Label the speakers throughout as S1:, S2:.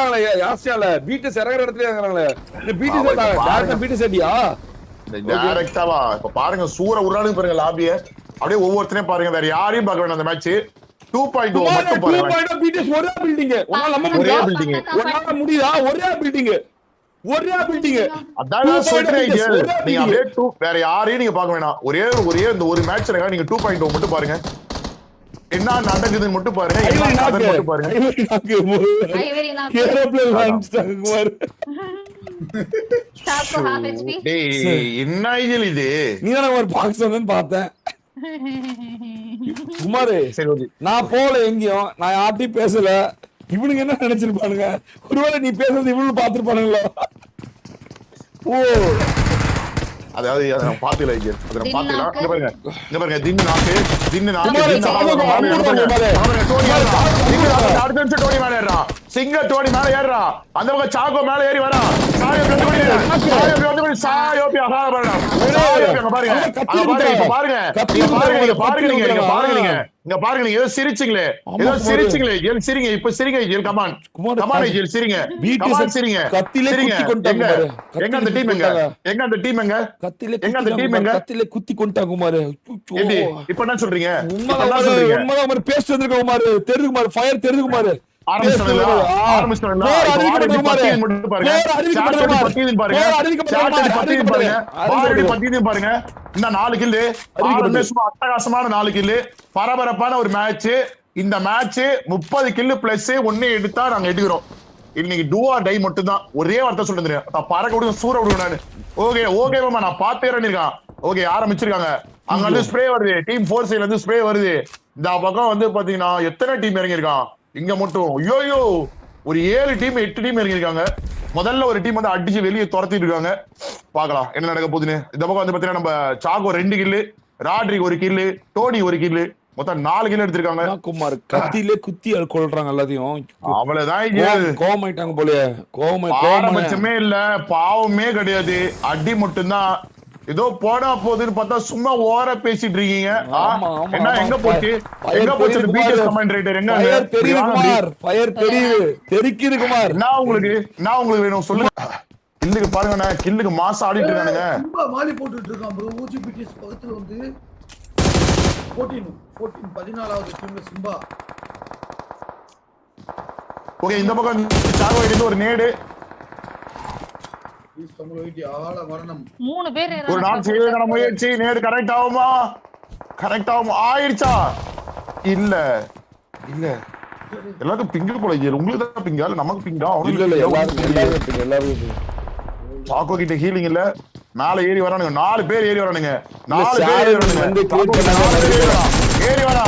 S1: இருக்காங்களே யாஸ்டியால பீட்டஸ் இறங்குற இடத்துல இருக்காங்களே இந்த பீட்டஸ் பீட்டஸ் அடியா
S2: டைரக்டாவா இப்ப பாருங்க சூர உருளானுக்கு பாருங்க லாபிய அப்படியே ஒவ்வொருத்தரையும் பாருங்க வேற யாரையும் பார்க்க வேண்டாம் அந்த மேட்ச் 2.0 மட்டும் பாருங்க
S1: 2.0 பீட்டஸ் ஒரே பில்டிங் ஒண்ணால நம்ம
S2: ஒரே பில்டிங்
S1: ஒண்ணால முடியுதா ஒரே பில்டிங்
S2: அதான் சொல்றேன் நீங்க அப்படியே வேற யாரையும் நீங்க பார்க்க வேணாம் ஒரே இந்த ஒரு மேட்ச்ல நீங்க 2.0 மட்டும் பாருங்க என்ன நடக்குதுன்னு மட்டும் பாருங்க மட்டும் பாருங்க என்ன இது
S1: நீதான் ஒரு பாக்ஸ் வந்து பார்த்தேன் குமாரு நான் போல எங்கேயும் நான் யார்ட்டையும் பேசல இவனுங்க என்ன நினைச்சிருப்பானுங்க ஒருவேளை நீ பேசுறது இவனு பாத்துருப்பானுங்களோ ஓ
S2: அதாவது அதை நம்ம பாத்துக்கலாம் இங்க பாருங்க தின்னு நாக்கு டோனி மேல ஏறான் சிங்கிள் டோனி மேல ஏறான் அந்த பக்கம் சாக்கோ மேல ஏறி வரான் இங்க பாருங்க நீங்க ஏதோ சிரிச்சீங்களே சிரிங்க இப்ப சிரிங்க கமான் சிரிங்க எங்க அந்த டீம்
S1: கத்தில குத்தி கொண்டாங்க குமார்
S2: இப்ப என்ன சொல்றீங்க
S1: உண்மைதான் பேஸ்ட் வந்திருக்க குமார் தெரியுது குமார் ஃபயர் தெரியுது குமார்
S2: அட்டகாசமான 4 கில்லு பரபரப்பான ஒரு மேட்ச் இந்த மேட்ச் 30 கில்லு பிளஸ் 1 எடுத்தா நாங்க எடுக்கிறோம் இன்னைக்கு டூஆ டை மட்டும் தான் ஒரே வார்த்தை சொல்லிட்டு பறக்க விடுங்க சூற விடுங்க நானு ஓகே மாமா நான் பாத்தேன் இருக்கான் ஓகே ஆரம்பிச்சிருக்காங்க அங்க வந்து ஸ்ப்ரே வருது டீம் 4 சைடுல இருந்து ஸ்ப்ரே வருது இந்த பக்கம் வந்து பாத்தீங்கன்னா எத்தனை டீம் இறங்கிருக்கான் இங்க மட்டும் ஐயோ ஒரு 7 டீம் 8 டீம் இறங்கிருக்காங்க முதல்ல ஒரு டீம் வந்து அடிச்சு வெளியே துரத்திட்டு இருக்காங்க பாக்கலாம் என்ன நடக்க போகுதுன்னு இந்த பக்கம் வந்து பாத்தீங்கன்னா நம்ம சாக்கோ 2 கில்லு ராட்ரிக் 1 கில்லு டோனி 1 கில்லு மொத்தம் 4 கிலோ எடுத்திருக்காங்க
S1: குமார் கத்திலே குத்தி கொள்றாங்க எல்லாத்தையும்
S2: அவ்வளவுதான்
S1: கோமாயிட்டாங்க போல
S2: கோமச்சமே இல்ல பாவமே கிடையாது அடி மட்டும்தான் ஏதோ போடா போகுதுன்னு பார்த்தா சும்மா ஓர பேசிட்டு இருக்கீங்க என்ன எங்க போச்சு பிடிஎஸ் கமெண்டேட்டர் எங்க
S1: தெரியுது குமார் ஃபயர் தெரியுது தெரிக்குது குமார்
S2: நான் உங்களுக்கு வேணும் சொல்லுங்க கில்லுக்கு பாருங்க கில்லுக்கு மாசம் ஆடிட்டு இருக்கானுங்க
S3: மாலி போட்டுட்டு இருக்கான் ப்ரோ ஊஜி பிடிஎஸ் பக்கத்துல வந்து 14வது டீம்ல சிம்பா
S2: ஓகே இந்த பக்கம் சாகோ எடுத்து ஒரு நேடு ஒரு நாள் செய்வதற்கான முயற்சி நேடு கரெக்ட் ஆகுமா ஆயிடுச்சா இல்ல எல்லாருக்கும் பிங்கு போல உங்களுக்கு தான் பிங்கா இல்ல நமக்கு பிங்கா சாக்கோ கிட்ட ஹீலிங் இல்ல மேல ஏறி வரானுங்க 4 பேர் ஏறி வரானுங்க 4 பேர் ஏறி வரா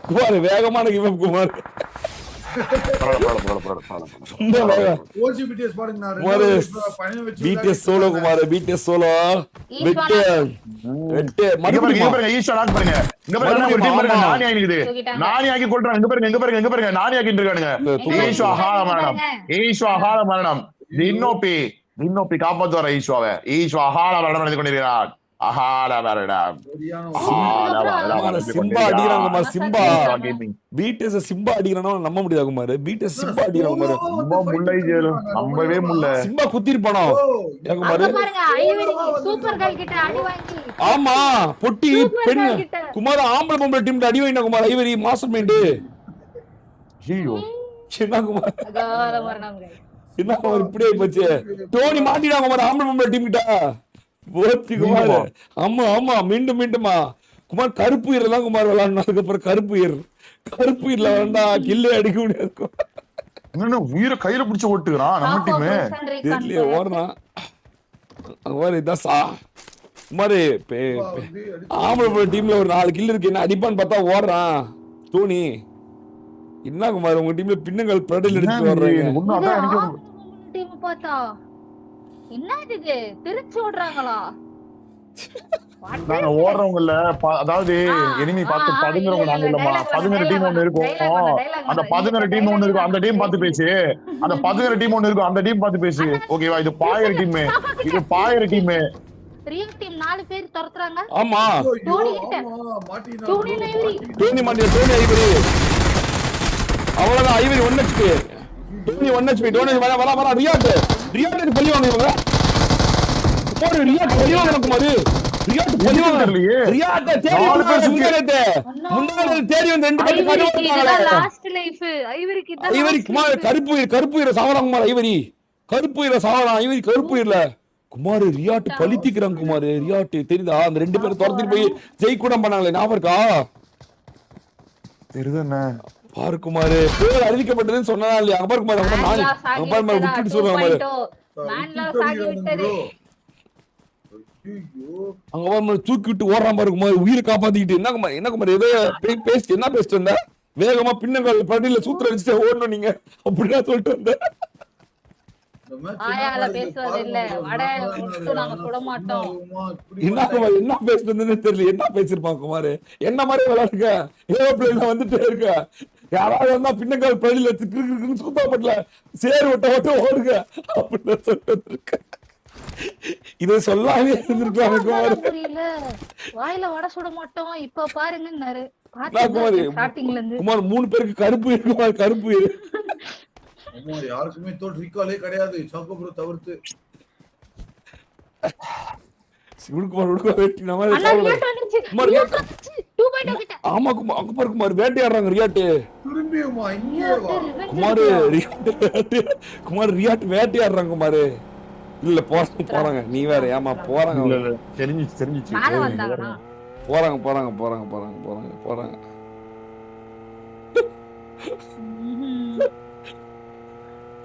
S1: குமார் வேகமான கிவப் குமார் பிடிஎஸ் சோலோ குமார் பிடிஎஸ் சோலோ வெட்டு
S2: ஈஷா லாக் பாருங்க இங்க பாருங்க ஒரு டீம் பாருங்க நானி ஆகிக்குது நானி ஆகி கொள்றாங்க இங்க பாருங்க நானி ஆகிட்டு இருக்கானுங்க ஈஷா ஹால மரணம் இன்னோப்பி காப்பாத்துவார ஈஸ்வா ஹால மரணம் நடந்து கொண்டிருக்கிறார்
S1: சிம்பா அடிக்கிறாங்க சிம்பா பிடிஎஸ் சிம்பா அடிக்கிறானோ நம்ப முடியாது குமார் பிடிஎஸ் சிம்பா அடிக்கிறாங்க
S2: நம்பவே முடியல
S1: சிம்பா குத்திருப்பானோ ஆமா பொட்டி பெண் குமார் ஆம்பளை பொம்பளை டீம் அடி வாங்கினா குமார் ஐவரி மாஸ்டர் மைண்ட் என்ன குமார் என்ன குமார் இப்படியே போச்சு டோனி மாட்டிடாங்க குமார் ஆம்பளை பொம்பளை டீம் கிட்ட குமார் ஆமா மீண்டுமா குமார் கருப்பு ஈரெல்லாம் குமார் விளையாடணும் அதுக்கப்புறம் கருப்பு ஈர்ல வேண்டா கில்லே அடிக்க முடியாது
S2: உயிரை கையில பிடிச்சு ஓட்டுக்கிறான் நம்ம டீமே
S1: தெரியலையே ஓடுறான் இதான் குமார் ஆம்பளை டீம்ல ஒரு 4 கில் இருக்கு என்ன அடிப்பான்னு பார்த்தா ஓடுறான் தோனி என்ன குமார் உங்க டீம்ல பின்னங்கள் பிரடல் எடுத்து வர்றாங்க
S4: என்ன இது திருச்சி ஓடுறாங்களா
S2: நாங்க ஓடுறவங்கல அதாவது எனிமி பார்த்து பதுங்குறவங்க நாங்க இல்லம்மா 11 டீம் ஒன்னு இருக்கும் அந்த 11 டீம் ஒன்னு இருக்கும் அந்த டீம் பார்த்து பேசு அந்த 11 டீம் ஒன்னு இருக்கும் அந்த டீம் பார்த்து பேசு ஓகேவா இது பாயர் டீம்
S4: ரியல் டீம் 4 பேர் துரத்துறாங்க
S1: ஆமா
S4: டோனி
S1: மாட்டியா டோனி ஐவரி அவ்வளவுதான். Ivory 1 HP. Tony 1 HP. Tony வர ரியாட் பலி வாங்க இவங்க. போடு ரியாட் பலி வாங்க குமார். ரியாட் பலி வாங்க. ரியாட் தேடி முன்னாடி தேடி வந்து 2 பேர் கருவாங்க.
S4: லாஸ்ட் லைஃப் ஐவரிக்கு இதான்.
S1: ஐவரி குமார் கருப்பு இர சாவறாங்க குமார். ஐவரி கருப்பு இர சாவறான். ஐவரி கருப்பு இல்ல குமார். ரியாட் பலித்திக்கிறாங்க குமார். ரியாட் தெரியுதா? அந்த 2 பேரும் துரத்திட்டு போய் ஜெய் கூட பண்ணாங்களே, ஞாபகம் இருக்கா?
S2: தெரியுதுண்ணே.
S1: பாரு குமார், பேர் அறிவிக்கப்பட்டதுன்னு சொன்னா இல்லையா? அங்க பாரு குமார், அங்க பாரு விட்டுட்டு சொல்றாங்க பாரு. அங்க பாரு தூக்கி விட்டு ஓடுறான் பாரு குமார், உயிரை காப்பாத்திக்கிட்டு. என்ன குமார் ஏதோ பேசிட்டு என்ன பேசிட்டு வந்த? வேகமா பின்னங்கள் படியில சூத்திர அடிச்சுட்டு ஓடணும் நீங்க அப்படின்னா சொல்லிட்டு வந்த.
S4: ஆயால பேசுறது இல்ல, வட நாங்க சுட மாட்டோம்.
S1: என்ன குமார் என்ன பேசிட்டு இருந்தேன்னு தெரியல. என்ன பேசிருப்பான் குமார்? என்ன மாதிரி விளையாடுங்க, ஏரோப்ளேன்ல வந்துட்டே இருக்க. யாராவது வந்தா பின்னங்கால் படியில திக்கு சுத்தப்படல சேரு விட்ட ஓடுங்க அப்படின்னு சொல்லிட்டு இருக்க. இதை சொல்லாமே இருந்திருக்காங்க குமார்.
S4: புரியல, வாயில வட சுட மாட்டோம் இப்ப பாருங்கன்னாரு.
S1: குமார் 3 பேருக்கு கருப்பு இருக்கு. கருப்பு
S3: யாருக்குமே தோட் ரிகாலே கிடையாது சாக்கோ ப்ரோ தவிர்த்து.
S1: ஆமா அங்க பாரு குமார், வேட்டையாடுறாங்க ரியாட்டு. குமார் ரியாட் வேட்டையாடுறாங்க குமார். இல்ல போறாங்க நீ வேற. ஏமா போறாங்க? தெரிஞ்சிச்சு போறாங்க.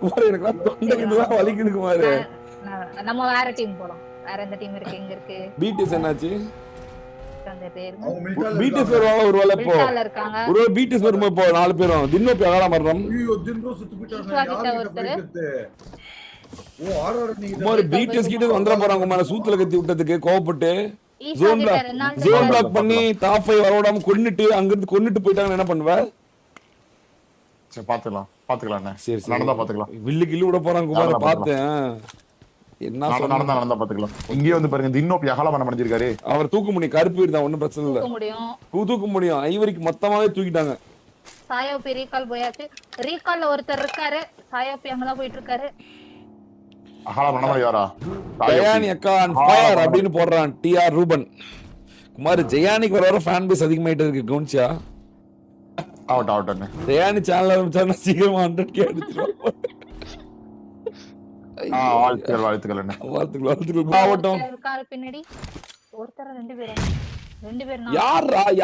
S1: குமார் எனக்கு தொண்டைக்குதான் வலிக்குது குமார்.
S4: நம்ம வேற டீம் போலாம். வேற எந்த டீம் இருக்கு? எங்க இருக்கு
S1: பிடிஎஸ்? என்னாச்சு
S3: பிடிஎஸ்
S1: வருவாங்க ஒரு வேளை. இப்போ ஒரு பிடிஎஸ் வரும்போது இப்போ 4 பேரும் தின்னோ போய் அகலாம் வர்றோம்.
S3: ஐயோ தின்னோ சுத்து போயிட்டாங்க. ஓ ஆர்ஆர் நீங்க
S1: குமார் பிடிஎஸ் கிட்ட வந்துற போறாங்க குமார். சூத்துல கத்தி விட்டதுக்கு கோவப்பட்டு ஜோன் பிளாக் பண்ணி டாப் 5 வரவிடாம கொன்னுட்டு போயிட்டாங்க. என்ன பண்ணுவ?
S2: சரி பாத்துக்கலாம்.
S1: சரி
S2: நடந்தா பாத்துக்கலாம்.
S1: வில்லு கில்லு விட போறாங்க குமார். பார்த்தேன் என்ன
S2: நடந்தா பாத்துக்கலாம். இங்கே வந்து பாருங்க தின்னோப்பி அகல பண்ண முடிஞ்சிருக்காரு.
S1: அவர் தூக்க முடியும். கருப்பு இருந்தா ஒண்ணும் பிரச்சனை இல்ல, தூக்க முடியும். ஐவரிக்கு மொத்தமாவே தூக்கிட்டாங்க.
S4: சாயோபி ரீகால் போயாச்சு. ரீகால்ல ஒருத்தர் இருக்காரு, சாயோபி அங்கதான் போயிட்டு இருக்காரு.
S2: அகல பண்ண முடியாரா?
S1: ஜயானி அக்கா ஆன் ஃபயர் அப்படின்னு போடுறான் டிஆர் ரூபன். குமார் ஜெயானிக்கு வர ஃபேன் பேஸ் அதிகமாயிட்டு இருக்கு. கவுன்சியா
S2: அவுட்
S1: ஜெயானி சேனல் ஆரம்பிச்சாருன்னா சீக்கிரமா 100K அடிச்சிருவான். வாழ்த்துக்கள். மாவட்டம்
S4: பின்னாடி ஒருத்தர 2 பேர்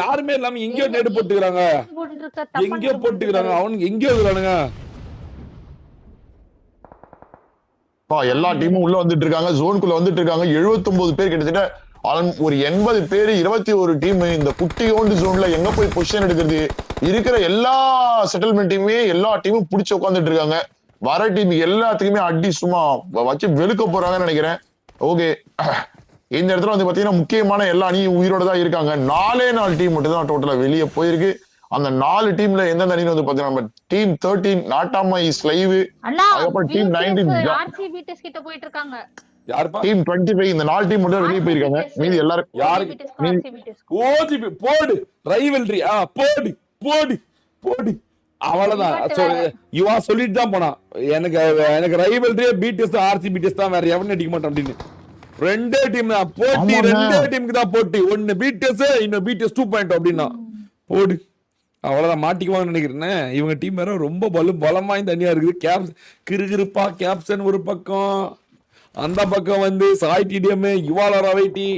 S1: யாருமே இல்லாம எங்கயோ நேடு போட்டுக்கிறாங்க. எங்கயோ போட்டுக்கிறாங்க. அவனுக்கு எங்கயோ இருக்கிறானுங்க.
S2: எல்லா டீமும் உள்ள வந்துட்டு இருக்காங்க. ஜோனுக்குள்ள வந்துட்டு இருக்காங்க. 79 பேர் கிட்டத்தட்ட ஒரு 80 பேர் 21 டீம் இந்த குட்டியோண்டு ஜோன்ல எங்க போய் பொசிஷன் எடுக்கிறது? இருக்கிற எல்லா செட்டில்மெண்ட்டையுமே எல்லா டீமும் பிடிச்சு உட்காந்துட்டு இருக்காங்க. வர டீம் எல்லாத்துக்குமே அடி சும்மா வச்சு வெளுக்க போறாங்கன்னு நினைக்கிறேன். ஓகே, இந்த இடத்துல வந்து பாத்தீங்கன்னா முக்கியமான எல்லா அணியும் உயிரோட தான் இருக்காங்க. 4 டீம் மட்டும் தான் டோட்டலா வெளியே போயிருக்கு. அந்த 4 டீம்ல எந்தெந்த அணி வந்து பாத்தீங்கன்னா நம்ம டீம் 13 நாட்டாமா இஸ் லைவ், அதுக்கப்புறம் டீம் 19
S4: ஆர்சிபி டெஸ்ட் கிட்ட போயிட்டு இருக்காங்க.
S1: யாருப்பா?
S2: டீம் 25 இந்த 4 டீம் மட்டும் வெளியே போயிருக்காங்க. மீதி எல்லாரும்
S1: ஓஜிபி போடு ரைவல்ரி. போடு அவ்வளவுதான். யுவா சொல்லிட்டு தான் போனா, எனக்கு ரைவல்ரியே பிடிஎஸ் தான், ஆர்சிபி டெஸ்ட் தான், வேற எவனும் அடிக்க மாட்டேன் அப்படின்னு. 2 டீம் தான் போட்டி. 2 டீமுக்கு தான் போட்டி. ஒன்னு பிடிஎஸ், இன்னும் பிடிஎஸ் 2.0 அப்படின்னா போடு. அவ்வளவுதான் மாட்டிக்குவாங்கன்னு நினைக்கிறேன். இவங்க டீம் வேற ரொம்ப பலமா இந்த அணியா இருக்குது. கிருகிருப்பா கேப்டன் ஒரு பக்கம், அந்த பக்கம் வந்து சாய் டிடிஎம், யுவாலா வைட்டி,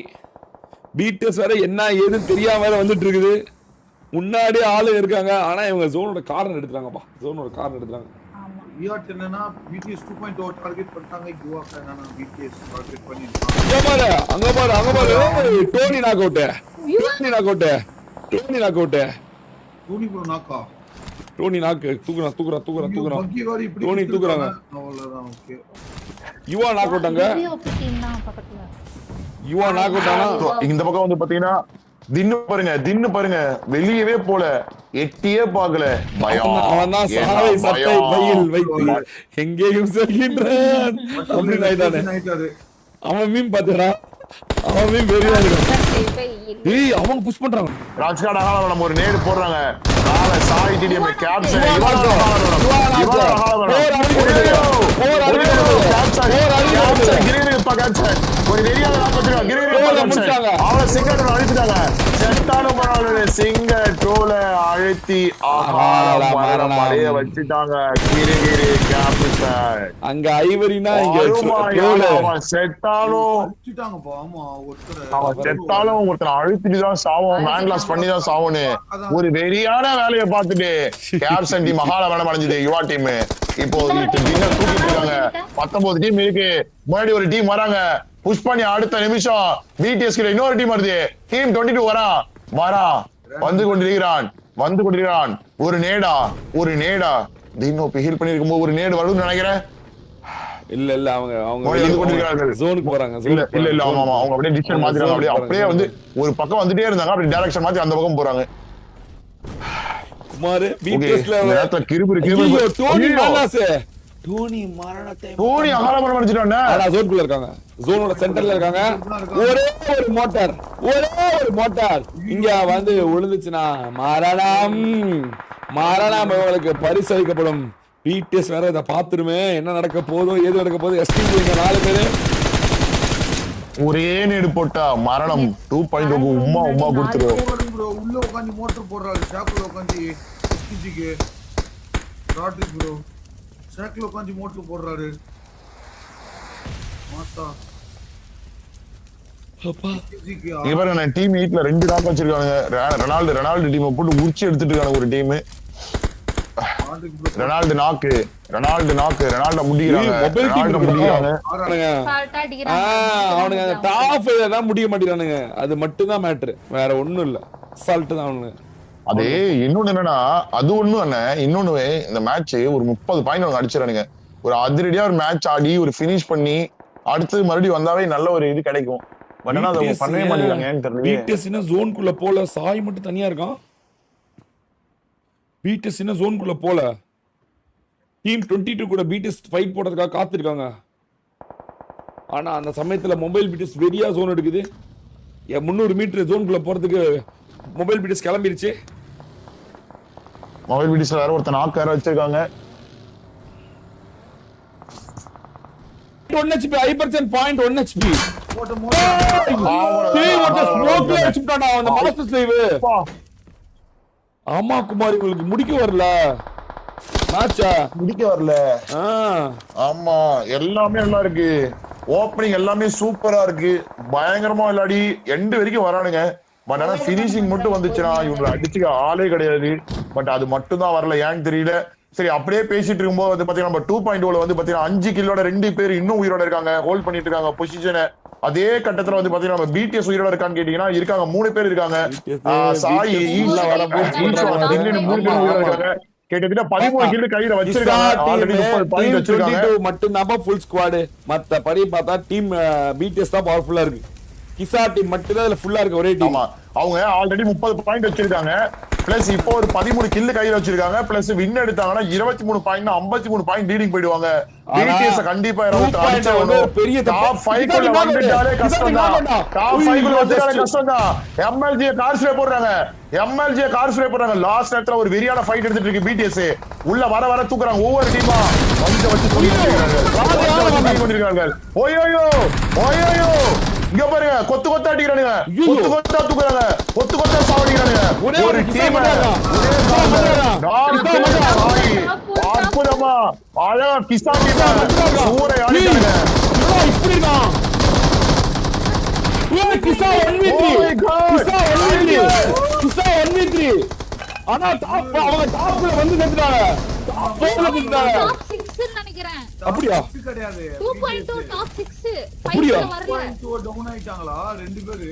S1: பிடிஎஸ் வேற என்ன ஏதுன்னு தெரியாம வேற வந்துட்டு இருக்குது. முன்னாடியே ஆளு இருக்காங்க. ஆனா இவங்க ஜோனோட கார்னர் எடுத்துறாங்கப்பா.
S3: வியாட் என்னன்னா பிடிஎஸ் 2.0 டார்கெட் பண்ணிட்டாங்க. யுவாக் என்னன்னா பிடிஎஸ் டார்கெட் பண்ணிட்டாங்க.
S1: அங்க பாரு Dhoni knock out.
S3: Dhoni bro நாக்கா.
S1: டோனி நாக் தூக்குறான். டோனி தூக்குறாங்க.
S3: அவ்வளவுதான். Okay,
S1: Yuva knock out. அங்க யுவா நாக் அவுட். ஆனா
S2: இந்த பக்கம் வந்து பாத்தீங்கன்னா தின்னு பாருங்க வெளியவே போல, எட்டியே பார்க்கல. பயம்.
S1: அவன் தான் சாவை சட்டை பையில் வைத்து எங்கேயும் செல்கின்றான் அப்படின்னு ஆயிட்டானே. அவன் மீன் பாத்துடா, அவன் மீன் வெறியா இருக்கு. அவங்க புஷ் பண்றாங்க.
S2: ராஜ்காட் நம்ம ஒரு நேடு போடுறாங்க. சாய் டீம் கேப்சன் ஒரு வெறியால அவளை சிங்கர் அழுத்திட்டாங்க. செத்தாலும் பரவாயில்ல, சிங்க ட்ரோல அழுத்தி மழைய வச்சுட்டாங்க. கிரிகிரி கேப்டன்
S1: அங்க ஐவரினா இங்க
S2: செத்தாலும் ஒருத்தர் அழுத்திட்டுதான் சாவும், மேன்லாஸ் பண்ணிதான் சாவுன்னு ஒரு வெறியான வேலையை பார்த்துட்டு கேப்டன் டீம் மகாலவனம் அடைஞ்சது. யுவா டீம் இப்போ டின்னர் தூக்கிட்டு இருக்காங்க. 19 டீம் இருக்கு. முன்னாடி ஒரு டீம் வராங்க, புஷ் பண்ணி அடுத்த நிமிஷம் பிடிஎஸ் கிட்ட இன்னொரு டீம் வருது. டீம் 22 வரான் வந்து கொண்டிருக்கிறான். ஒரு நேடா தீனோ ஹீல் பண்ணி இருக்கும்போது ஒரு நேடு வரும்னு நினைக்கிறேன்.
S1: இல்ல அவங்க ஜோனுக்கு போறாங்க.
S2: இல்ல ஆமா அவங்க அப்படியே டிசிஷன் மாத்திராங்க. அப்படியே வந்து ஒரு பக்கம் வந்துட்டே இருந்தாங்க, அப்படி டைரக்ஷன் மாத்தி அந்த பக்கம் போறாங்க.
S1: குமார் பிடிஎஸ்ல டோனி மரணத்தை
S2: அகாலமரணம் அடிச்சிட்டானே.
S1: ஆனா ஜோனுக்குள்ள இருக்காங்க, ஜோனோட சென்டர்ல இருக்காங்க. ஒரே ஒரு மோட்டார் இங்க வந்து விழுந்துச்சுன்னா மரணம் உங்களுக்கு பரிசளிக்கப்படும். பிடிஎஸ் வேற இதை பாத்துருமே, என்ன நடக்க போதோ ஏது நடக்க போதோ. எஸ்டிஜி இங்க 4 பேரு
S2: ஒரே நேடு போட்டா மரணம் 2.0 உம்மா கொடுத்துருவோம்.
S3: உள்ள உட்காந்து மோட்டர் போடுறாரு ஷாக்குல உட்காந்து எஸ்டிஜிக்கு ராட்ரிக் ப்ரோ ஷாக்குல உட்காந்து மோட்டர் போடுறாரு. மாஸ்டா
S2: இவர டீம் 8ல 2 நாக் வச்சிருக்காங்க. ரெனால்டு டீமை போட்டு உரிச்சு எடுத்துட்டு இருக்காங்க ஒரு டீம். ரெனால்டு முடிக்கிறாங்க.
S1: அவனுங்க டாப் தான் முடிய மாட்டேங்கிறானுங்க. அது மட்டும் தான் மேட்டர், வேற ஒண்ணும் இல்ல. அசால்ட் தான் அவனுங்க.
S2: அது இன்னொன்னு என்னன்னா, அது ஒண்ணும் என்ன, இன்னொன்னு இந்த மேட்ச் ஒரு 30 பாயிண்ட் அவங்க அடிச்சிடறானுங்க. ஒரு அதிரடியா ஒரு மேட்ச் ஆடி ஒரு பினிஷ் பண்ணி அடுத்து மறுபடியும் வந்தாவே நல்ல ஒரு இது கிடைக்கும். பட் ஆனா அதை பண்ணவே மாட்டேங்கிறாங்கன்னு தெரியல.
S1: பிடிஎஸ் ஜோனுக்குள்ள போல, சாய் மட்டும் தனியா இருக்கான். பிடிஎஸ் ஜோனுக்குள்ள போல. டீம் 22 கூட பிடிஎஸ் ஃபைட் போடுறதுக்காக காத்திருக்காங்க. ஆனா அந்த சமயத்துல மொபைல் பிடிஎஸ் வெறியா ஜோன் எடுக்குது. 300 மீட்டர் ஜோனுக்குள்ள போறதுக்கு மொபைல் பிடிஎஸ் கிளம்பிருச்சு.
S2: மொபைல் பிடிஎஸ் வேற ஒருத்தன் நாக் வேற வச்சிருக்காங்க.
S1: 1 HP ஹைப்பர்சன் பாயிண்ட் 1 HP ஸ்மோக்ல வச்சிட்டானா அந்த மாஸ்டர் ஸ்லைவ். ஆமா குமார், உங்களுக்கு முடிக்க வரல மேட்சா,
S2: முடிக்க வரல. ஆமா எல்லாமே நல்லா இருக்கு. ஓப்பனிங் எல்லாமே சூப்பரா இருக்கு, பயங்கரமா விளையாடி எண்டு வரைக்கும் வரானுங்க. பட் ஆனா பினிஷிங் மட்டும் வந்துச்சுன்னா இவங்க அடிச்சுக்க ஆளே கிடையாது. பட் அது மட்டும் தான் வரல, ஏன்னு தெரியல. சரி, அப்படியே பேசிட்டு இருக்கும்போது வந்து பாத்தீங்கன்னா நம்ம 2.0 வந்து பாத்தீங்கன்னா 5 கில்லோட 2 பேர் இன்னும் உயிரோட இருக்காங்க, ஹோல்ட் பண்ணிட்டு இருக்காங்க பொசிஷனை. அதே கட்டத்துல வந்து பாத்தீங்கன்னா நம்ம பிடிஎஸ் உயிரோட இருக்கான்னு கேட்டீங்கன்னா இருக்காங்க, 3 பேர் இருக்காங்க. சாய் 3 பேர் உயிரோட இருக்காங்க. கிட்டத்தட்ட 13 கில் கையில வச்சிருக்காங்க.
S1: மட்டும் தான் ஃபுல் ஸ்குவாட். மத்த படி பார்த்தா டீம் பிடிஎஸ் தான் பவர்ஃபுல்லா இருக்கு. கிசா டீம் மட்டும் தான் ஃபுல்லா இருக்கு ஒரே டீம்.
S2: அவங்க ஆல்ரெடி 30 பாயிண்ட் வச்சிருக்காங்க. பிளஸ் இப்போ ஒரு 13 கில் கையில வச்சிருக்காங்க. பிளஸ் வின் எடுத்தாங்கன்னா 23 பாயிண்ட் 53 பாயிண்ட் லீடிங் போயிடுவாங்க. பிடிஎஸ் கண்டிப்பா பெரிய டாப் 5 குள்ள வந்துட்டாலே கஷ்டம் தான். டாப் 5 குள்ள வந்துட்டாலே கஷ்டம் தான். எம்எல்ஜி கார் ஸ்ப்ரே போடுறாங்க. லாஸ்ட் நேரத்துல ஒரு வெறியான ஃபைட் எடுத்துட்டு இருக்கு பிடிஎஸ். உள்ள வர தூக்குறாங்க ஒவ்வொரு டீமா. வந்து வச்சு கொண்டிருக்காங்க. ஓயோயோ இங்க பாருங்க, கொத்து அடிக்கிறானுங்க, கொத்தா தூக்குறாங்க, கொத்தா சாவடிக்கிறானுங்க. ஒரு டீம் அற்புதமா அழகா கிசா டீம் சூறை ஆடிட்டாங்க. கிசா 1v3 ஆனா டாப் அவங்க டாப்ல வந்து நின்னுட்டாங்க. அப்படியா?
S4: கிடையாது 2.2 டாப் 6
S1: அப்படியா?
S3: 2.2 டவுன் ஆயிட்டாங்களா ரெண்டு பேரு?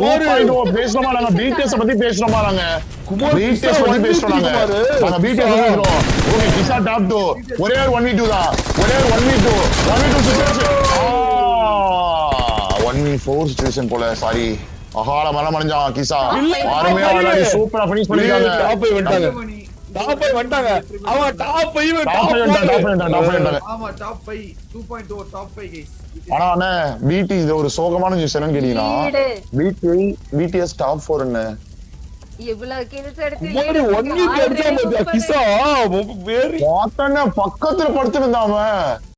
S4: 2.2
S2: பேசணுமா? நாங்க பிடிஎஸ் பத்தி பேசணுமா? நாங்க பிடிஎஸ் பத்தி பேசணும்ங்க. நாங்க பிடிஎஸ் பேசுறோம். ஓகே, கிசா டாப் 2 ஒரே ஒரு 1v2 தான். ஒரே ஒரு 1v2 சிச்சுவேஷன். 1v4 சிச்சுவேஷன் போல. சாரி, அகால மரம் அடைஞ்சான் கிசா. அருமையா விளையாடி சூப்பரா ஃபினிஷ் பண்ணிருக்காங்க.
S1: டாப் வந்துட்டாங்க. அவன் டாப் 5
S3: ஆமா டாப் 5 2.2 டாப் 5 गाइस.
S2: ஆனா அண்ணே பிடி இது ஒரு சோகமான நியூஸ் என்னன்னு கேட்டீங்கன்னா பிடிஎஸ் டாப் 4 என்ன
S4: இவ்வளவு kills எடுத்து
S1: குமார் 1 வீக் அடிச்சா பாத்தியா கிசா வெரி
S2: பக்கத்துல படுத்துட்டு இருந்தான் அவன்